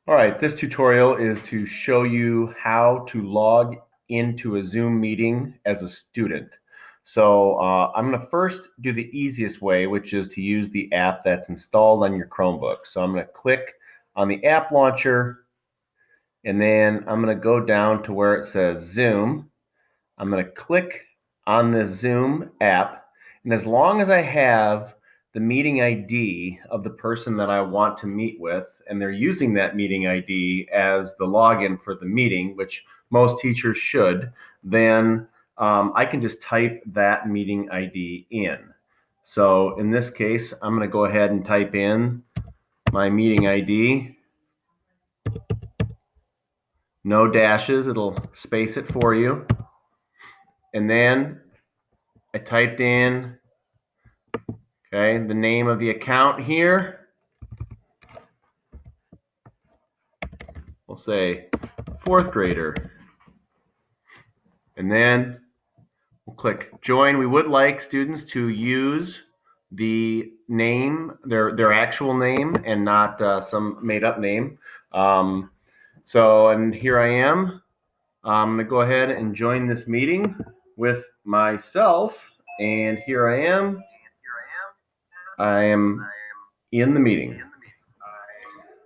All right, this tutorial is to show you how to log into a Zoom meeting as a student. So I'm going to first do the easiest way, which is to use the app that's installed on your Chromebook. So I'm going to click on the app launcher, and then I'm going to go down to where it says Zoom. I'm going to click on this Zoom app, and as long as I have the meeting ID of the person that I want to meet with, and they're using that meeting ID as the login for the meeting, which most teachers should, then I can just type that meeting ID in. So in this case, I'm going to go ahead and type in my meeting ID. No dashes, it'll space it for you. And then I typed in, okay, the name of the account here. We'll say fourth grader. And then we'll click join. We would like students to use the name, their actual name, and not some made up name. And here I am. I'm going to go ahead and join this meeting with myself. And here I am. I am in the meeting.